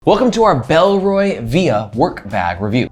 Welcome to our Bellroy Via Work Bag review.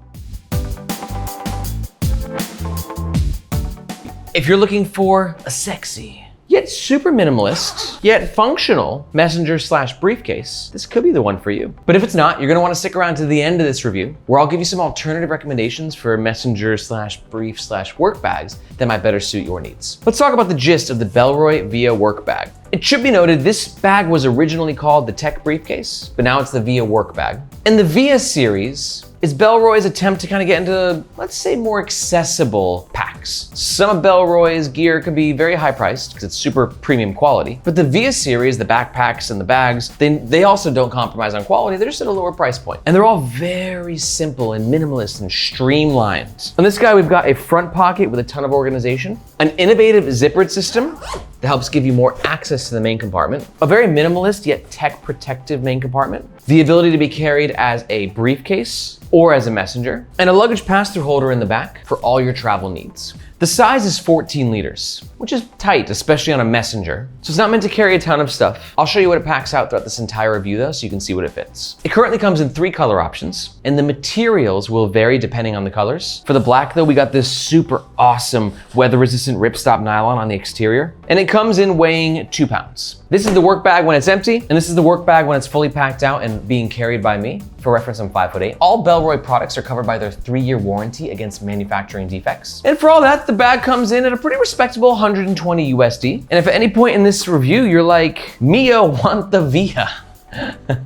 If you're looking for a sexy, yet super minimalist, yet functional messenger/briefcase, this could be the one for you. But if it's not, you're gonna wanna stick around to the end of this review, where I'll give you some alternative recommendations for messenger/brief/work bags that might better suit your needs. Let's talk about the gist of the Bellroy Via Work Bag. It should be noted, this bag was originally called the Tech Briefcase, but now it's the Via Work Bag. And the Via series is Bellroy's attempt to kind of get into, let's say, more accessible packs. Some of Bellroy's gear could be very high priced because it's super premium quality, but the Via series, the backpacks and the bags, they also don't compromise on quality, they're just at a lower price point. And they're all very simple and minimalist and streamlined. On this guy, we've got a front pocket with a ton of organization, an innovative zippered system that helps give you more access to the main compartment, a very minimalist yet tech protective main compartment, the ability to be carried as a briefcase or as a messenger, and a luggage pass-through holder in the back for all your travel needs. The size is 14 liters, which is tight, especially on a messenger. So it's not meant to carry a ton of stuff. I'll show you what it packs out throughout this entire review though, so you can see what it fits. It currently comes in 3 color options, and the materials will vary depending on the colors. For the black though, we got this super awesome weather-resistant RipStop nylon on the exterior, and it comes in weighing 2 pounds. This is the work bag when it's empty, and this is the work bag when it's fully packed out and being carried by me. For reference, I'm 5'8". All Bellroy products are covered by their 3-year warranty against manufacturing defects. And for all that, the bag comes in at a pretty respectable 120 USD. And if at any point in this review, you're like, Mia, want the Via,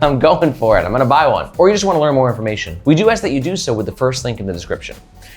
I'm going for it, I'm gonna buy one. Or you just wanna learn more information, we do ask that you do so with the first link in the description.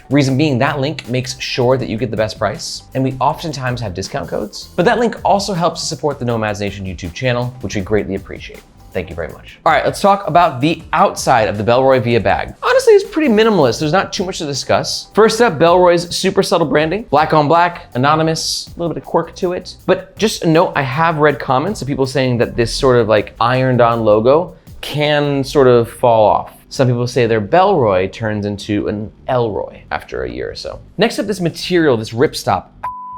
Reason being, that link makes sure that you get the best price, and we oftentimes have discount codes. But that link also helps to support the Nomads Nation YouTube channel, which we greatly appreciate. Thank you very much. All right, let's talk about the outside of the Bellroy Via bag. Honestly, it's pretty minimalist. There's not too much to discuss. First up, Bellroy's super subtle branding. Black on black, anonymous, a little bit of quirk to it. But just a note, I have read comments of people saying that this sort of like ironed on logo can sort of fall off. Some people say their Bellroy turns into an Elroy after a year or so. Next up, this material, this RipStop.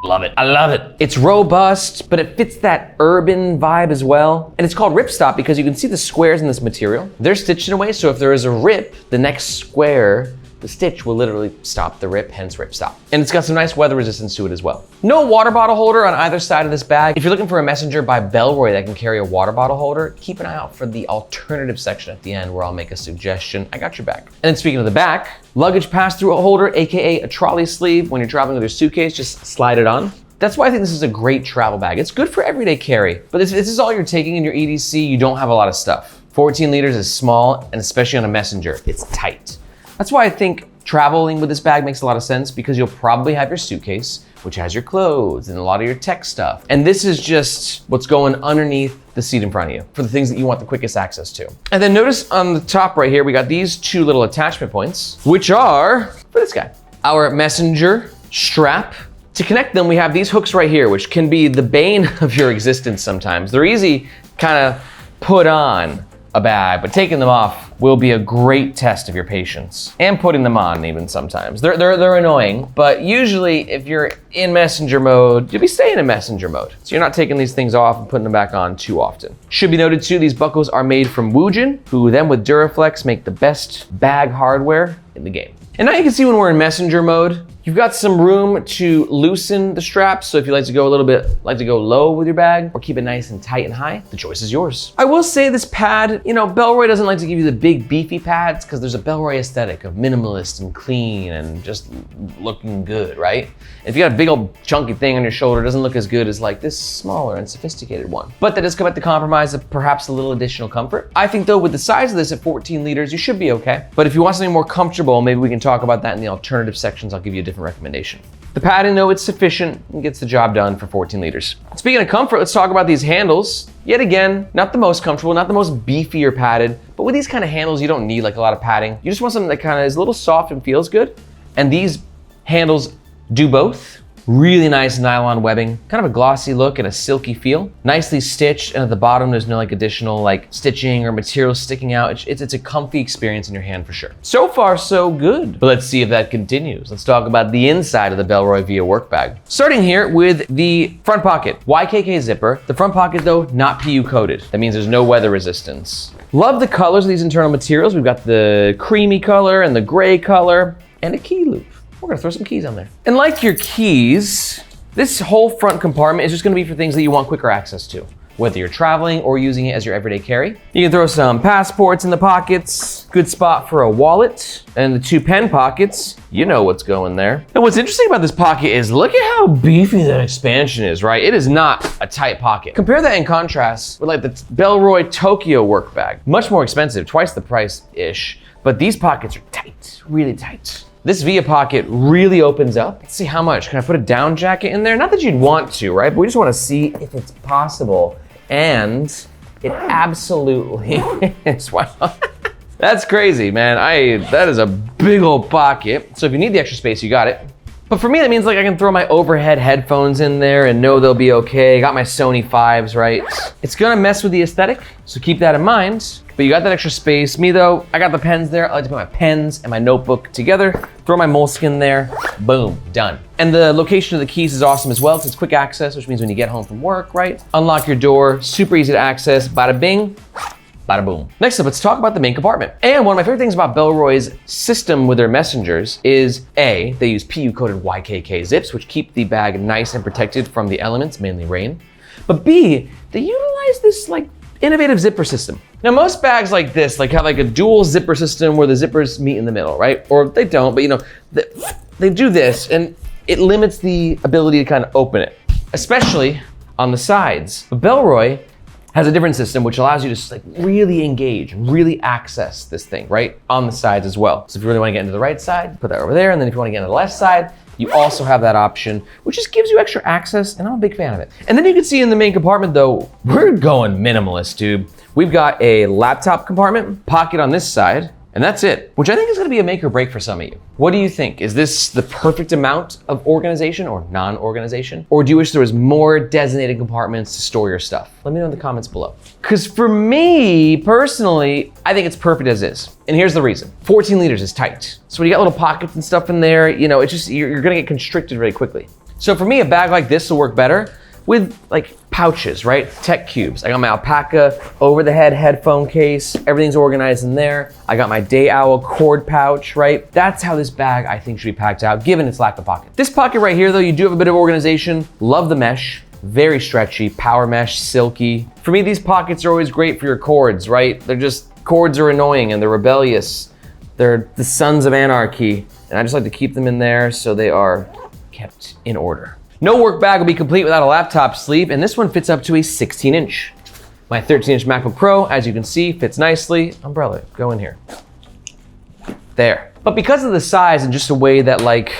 Love it, I love it. It's robust, but it fits that urban vibe as well. And it's called RipStop because you can see the squares in this material. They're stitched in a way, so if there is a rip, the next square, the stitch will literally stop the rip, hence RipStop. And it's got some nice weather resistance to it as well. No water bottle holder on either side of this bag. If you're looking for a messenger by Bellroy that can carry a water bottle holder, keep an eye out for the alternative section at the end where I'll make a suggestion. I got your back. And then speaking of the back, luggage pass-through holder, AKA a trolley sleeve. When you're traveling with your suitcase, just slide it on. That's why I think this is a great travel bag. It's good for everyday carry, but if this is all you're taking in your EDC, you don't have a lot of stuff. 14 liters is small, and especially on a messenger, it's tight. That's why I think traveling with this bag makes a lot of sense, because you'll probably have your suitcase, which has your clothes and a lot of your tech stuff. And this is just what's going underneath the seat in front of you for the things that you want the quickest access to. And then notice on the top right here, we got these 2 little attachment points, which are for this guy, our messenger strap. To connect them, we have these hooks right here, which can be the bane of your existence sometimes. They're easy kind of put on a bag, but taking them off will be a great test of your patience, and putting them on even sometimes. They're annoying, but usually if you're in messenger mode, you'll be staying in messenger mode. So you're not taking these things off and putting them back on too often. Should be noted too, these buckles are made from Woojin, who then with Duraflex make the best bag hardware in the game. And now you can see when we're in messenger mode, you've got some room to loosen the straps. So if you like to go a little bit, low with your bag or keep it nice and tight and high, the choice is yours. I will say this pad, you know, Bellroy doesn't like to give you the big beefy pads because there's a Bellroy aesthetic of minimalist and clean and just looking good, right? If you got a big old chunky thing on your shoulder, it doesn't look as good as like this smaller and sophisticated one. But that does come at the compromise of perhaps a little additional comfort. I think though, with the size of this at 14 liters, you should be okay. But if you want something more comfortable, maybe we can talk about that in the alternative sections. I'll give you a different recommendation. The padding though, it's sufficient and gets the job done for 14 liters. Speaking of comfort, let's talk about these handles. Yet again, not the most comfortable, not the most beefy or padded, but with these kind of handles, you don't need like a lot of padding. You just want something that kind of is a little soft and feels good. And these handles do both. Really nice nylon webbing, kind of a glossy look and a silky feel. Nicely stitched, and at the bottom there's no like additional like stitching or material sticking out. It's a comfy experience in your hand for sure. So far so good, but let's see if that continues. Let's talk about the inside of the Bellroy Via Work Bag. Starting here with the front pocket. YKK zipper. The front pocket though, not PU coated. That means there's no weather resistance. Love the colors of these internal materials. We've got the creamy color and the gray color and a key loop. We're gonna throw some keys on there. And like your keys, this whole front compartment is just gonna be for things that you want quicker access to, whether you're traveling or using it as your everyday carry. You can throw some passports in the pockets, good spot for a wallet, and the 2 pen pockets, you know what's going there. And what's interesting about this pocket is look at how beefy that expansion is, right? It is not a tight pocket. Compare that in contrast with like the Bellroy Tokyo work bag. Much more expensive, twice the price-ish, but these pockets are tight, really tight. This Via pocket really opens up. Let's see how much. Can I put a down jacket in there? Not that you'd want to, right? But we just want to see if it's possible. And it absolutely is. Wow. That's crazy, man. That is a big old pocket. So if you need the extra space, you got it. But for me, that means like I can throw my overhead headphones in there and know they'll be okay. I got my Sony 5s, right? It's gonna mess with the aesthetic, so keep that in mind. But you got that extra space. Me though, I got the pens there. I like to put my pens and my notebook together, throw my moleskin there, boom, done. And the location of the keys is awesome as well, because it's quick access, which means when you get home from work, right? Unlock your door, super easy to access, bada bing, bada boom. Next up, let's talk about the main compartment. And one of my favorite things about Bellroy's system with their messengers is A, they use PU coated YKK zips, which keep the bag nice and protected from the elements, mainly rain. But B, they utilize this like innovative zipper system. Now most bags like this like have like a dual zipper system where the zippers meet in the middle, right? Or they don't, but you know, they do this and it limits the ability to kind of open it, especially on the sides. But Bellroy has a different system which allows you to just like really engage, really access this thing, right? On the sides as well. So if you really want to get into the right side, put that over there. And then if you want to get into the left side, you also have that option, which just gives you extra access, and I'm a big fan of it. And then you can see in the main compartment though, we're going minimalist, dude. We've got a laptop compartment, pocket on this side, and that's it, which I think is gonna be a make or break for some of you. What do you think? Is this the perfect amount of organization or non-organization? Or do you wish there was more designated compartments to store your stuff? Let me know in the comments below. Because for me, personally, I think it's perfect as is. And here's the reason. 14 liters is tight. So when you got little pockets and stuff in there, you know, it's just, you're gonna get constricted very quickly. So for me, a bag like this will work better with like pouches, right? Tech cubes. I got my Alpaka over the head headphone case. Everything's organized in there. I got my Day Owl cord pouch, right? That's how this bag I think should be packed out, given its lack of pocket. This pocket right here though, you do have a bit of organization. Love the mesh, very stretchy, power mesh, silky. For me, these pockets are always great for your cords, right? Cords are annoying and they're rebellious. They're the sons of anarchy. And I just like to keep them in there so they are kept in order. No work bag will be complete without a laptop sleeve, and this one fits up to a 16-inch. My 13-inch MacBook Pro, as you can see, fits nicely. Umbrella, go in here. There. But because of the size and just the way that like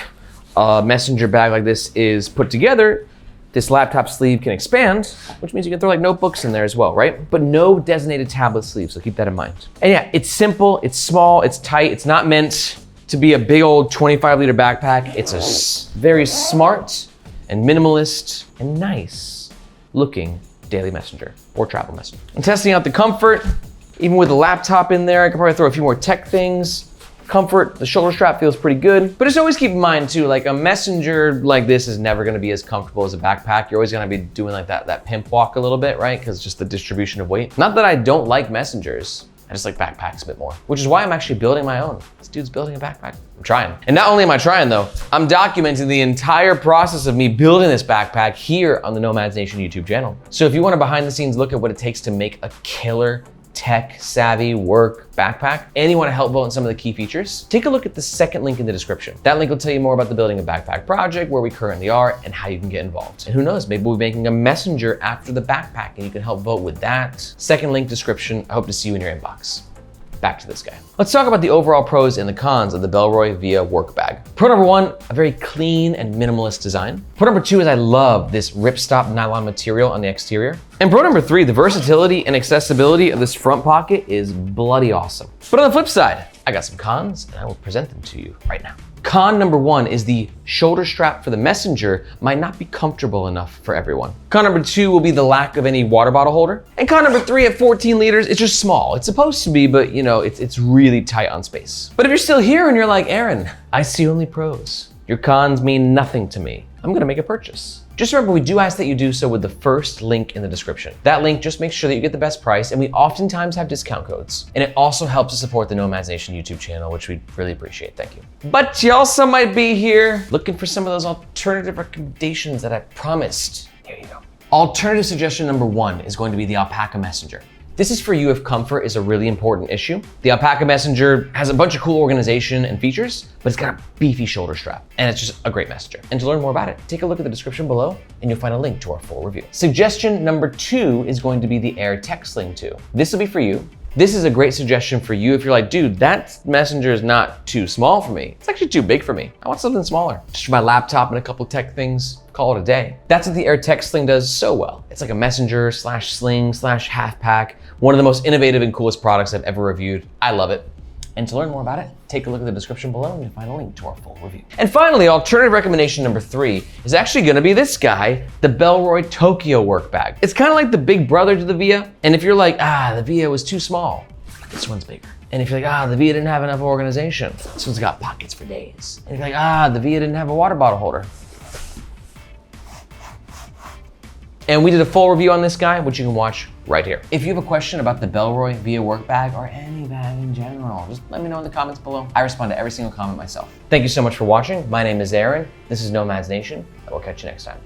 a messenger bag like this is put together, this laptop sleeve can expand, which means you can throw like notebooks in there as well, right? But no designated tablet sleeve, so keep that in mind. And yeah, it's simple, it's small, it's tight, it's not meant to be a big old 25-liter backpack. It's a very smart and minimalist and nice looking daily messenger or travel messenger. I'm testing out the comfort, even with the laptop in there. I could probably throw a few more tech things. Comfort, the shoulder strap feels pretty good. But just always keep in mind too, like a messenger like this is never gonna be as comfortable as a backpack. You're always gonna be doing like that pimp walk a little bit, right? Because just the distribution of weight. Not that I don't like messengers, I just like backpacks a bit more, which is why I'm actually building my own. This dude's building a backpack. I'm trying. And not only am I trying though, I'm documenting the entire process of me building this backpack here on the Nomads Nation YouTube channel. So if you want a behind the scenes look at what it takes to make a killer tech savvy work backpack, and you want to help vote on some of the key features, take a look at the second link in the description. That link will tell you more about the building a backpack project, where we currently are, and how you can get involved. And who knows, maybe we'll be making a messenger after the backpack and you can help vote with that. Second link description. I hope to see you in your inbox. Back to this guy. Let's talk about the overall pros and the cons of the Bellroy Via Work Bag. Pro number one, a very clean and minimalist design. Pro number two is I love this RipStop nylon material on the exterior. And pro number 3, the versatility and accessibility of this front pocket is bloody awesome. But on the flip side, I got some cons and I will present them to you right now. Con number 1 is the shoulder strap for the Messenger might not be comfortable enough for everyone. Con number 2 will be the lack of any water bottle holder. And con number 3 at 14 liters, it's just small. It's supposed to be, but you know, it's really tight on space. But if you're still here and you're like, Aaron, I see only pros. Your cons mean nothing to me. I'm gonna make a purchase. Just remember, we do ask that you do so with the first link in the description. That link just makes sure that you get the best price, and we oftentimes have discount codes. And it also helps to support the Nomads Nation YouTube channel, which we really appreciate, thank you. But you also might be here looking for some of those alternative recommendations that I promised. Here you go. Alternative suggestion number 1 is going to be the Alpaka Messenger. This is for you if comfort is a really important issue. The Alpaka Messenger has a bunch of cool organization and features, but it's got a beefy shoulder strap, and it's just a great messenger. And to learn more about it, take a look at the description below, and you'll find a link to our full review. Suggestion number 2 is going to be the Air Tech Sling 2. This will be for you. This is a great suggestion for you if you're like, dude, that messenger is not too small for me. It's actually too big for me. I want something smaller. Just for my laptop and a couple tech things, call it a day. That's what the Air Tech Sling does so well. It's like a messenger slash sling slash half pack. One of the most innovative and coolest products I've ever reviewed. I love it. And to learn more about it, take a look at the description below and you'll find a link to our full review. And finally, alternative recommendation number 3 is actually gonna be this guy, the Bellroy Tokyo Work Bag. It's kind of like the big brother to the Via. And if you're like, the Via was too small, this one's bigger. And if you're like, the Via didn't have enough organization, this one's got pockets for days. And if you're like, the Via didn't have a water bottle holder. And we did a full review on this guy, which you can watch right here. If you have a question about the Bellroy Via Work Bag or any bag in general, just let me know in the comments below. I respond to every single comment myself. Thank you so much for watching. My name is Aaron. This is Nomads Nation. I will catch you next time.